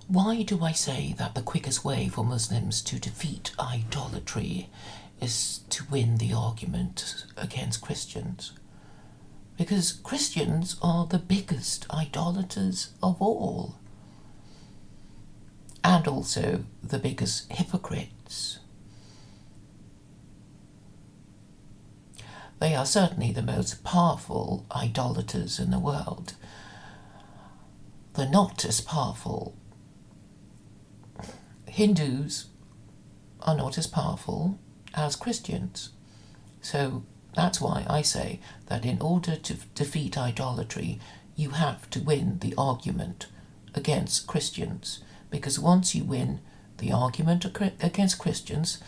Why do I say that the quickest way for Muslims to defeat idolatry is to win the argument against Christians? Because Christians are the biggest idolaters of all, and also the biggest hypocrites. They are certainly the most powerful idolaters in the world. They're not as powerful. Hindus are not as powerful as Christians. So that's why I say that in order to defeat idolatry, you have to win the argument against Christians. Because once you win the argument against Christians,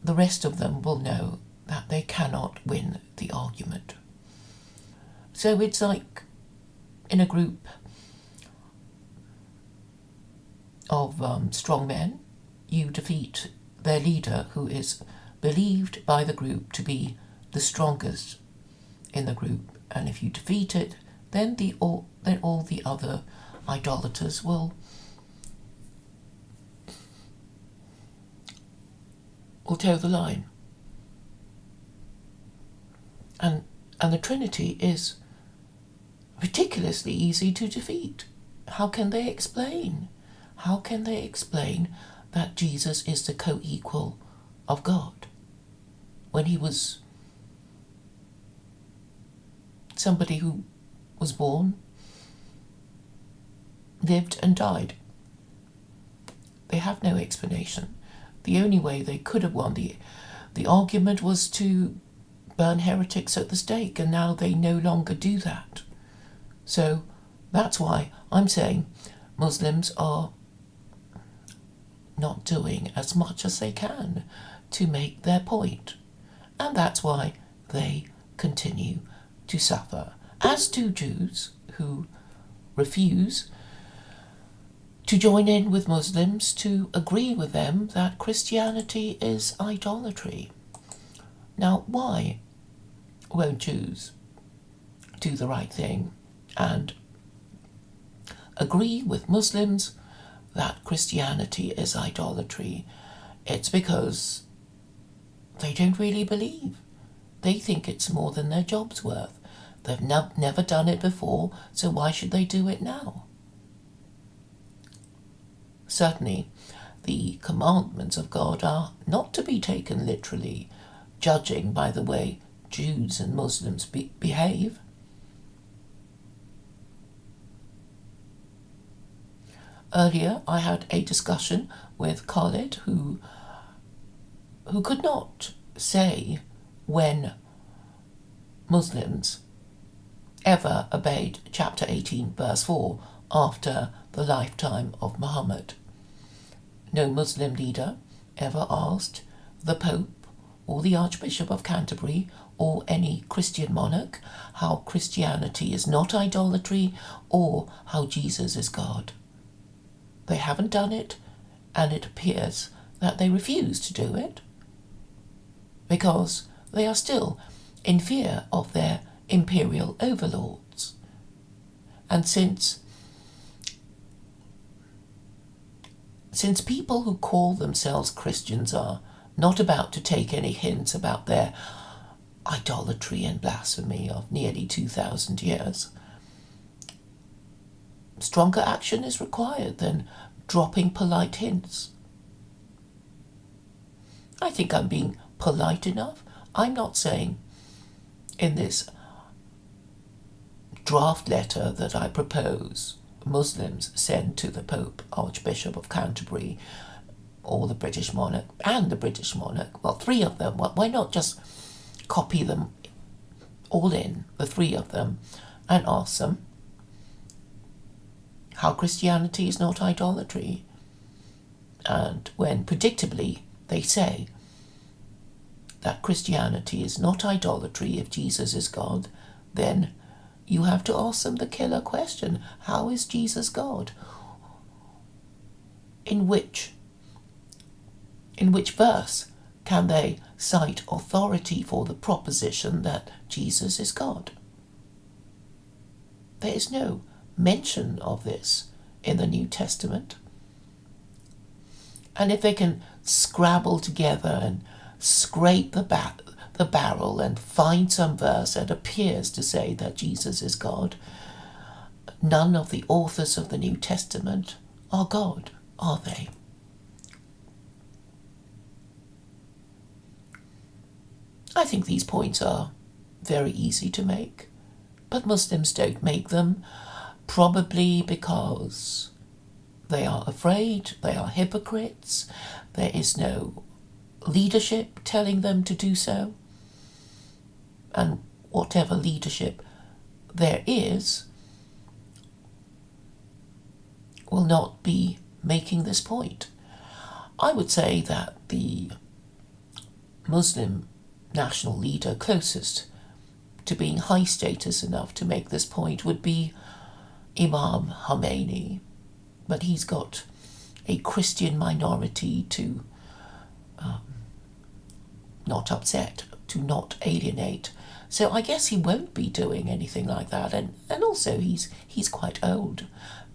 the rest of them will know that they cannot win the argument. So it's like in a group of strong men, you defeat their leader, who is believed by the group to be the strongest in the group. And if you defeat it, then all the other idolaters will toe the line. And the Trinity is ridiculously easy to defeat. How can they explain? How can they explain that Jesus is the co-equal of God when he was somebody who was born, lived and died? They have no explanation. The only way they could have won the argument was to burn heretics at the stake, and now they no longer do that. So that's why I'm saying Muslims are not doing as much as they can to make their point. And that's why they continue to suffer, as do Jews who refuse to join in with Muslims to agree with them that Christianity is idolatry. Now, why won't Jews do the right thing and agree with Muslims that Christianity is idolatry? It's because they don't really believe. They think it's more than their job's worth. They've never done it before, so why should they do it now? Certainly, the commandments of God are not to be taken literally, judging by the way Jews and Muslims behave. Earlier, I had a discussion with Khalid who could not say when Muslims ever obeyed chapter 18, verse 4, after the lifetime of Muhammad. No Muslim leader ever asked the Pope or the Archbishop of Canterbury or any Christian monarch how Christianity is not idolatry or how Jesus is God. They haven't done it, and it appears that they refuse to do it because they are still in fear of their imperial overlords. And since people who call themselves Christians are not about to take any hints about their idolatry and blasphemy of nearly 2,000 years, stronger action is required than dropping polite hints. I think I'm being polite enough. I'm not saying in this draft letter that I propose Muslims send to the Pope, Archbishop of Canterbury, or the British monarch, and the British monarch, well, three of them, why not just copy them all in, the three of them, and ask them how Christianity is not idolatry? And when predictably they say that Christianity is not idolatry if Jesus is God, then you have to ask them the killer question: how is Jesus God? In which verse can they cite authority for the proposition that Jesus is God? There is no mention of this in the New Testament. And if they can scrabble together and scrape the barrel and find some verse that appears to say that Jesus is God, none of the authors of the New Testament are God, are they? I think these points are very easy to make, but Muslims don't make them, probably because they are afraid, they are hypocrites, there is no leadership telling them to do so, and whatever leadership there is will not be making this point. I would say that the Muslim national leader closest to being high status enough to make this point would be Imam Khomeini, but he's got a Christian minority to not upset, to not alienate. So I guess he won't be doing anything like that, and also he's quite old,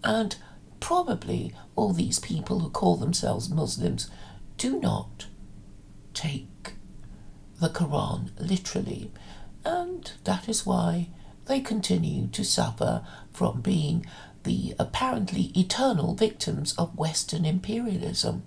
and probably all these people who call themselves Muslims do not take the Quran literally, and that is why they continue to suffer from being the apparently eternal victims of Western imperialism.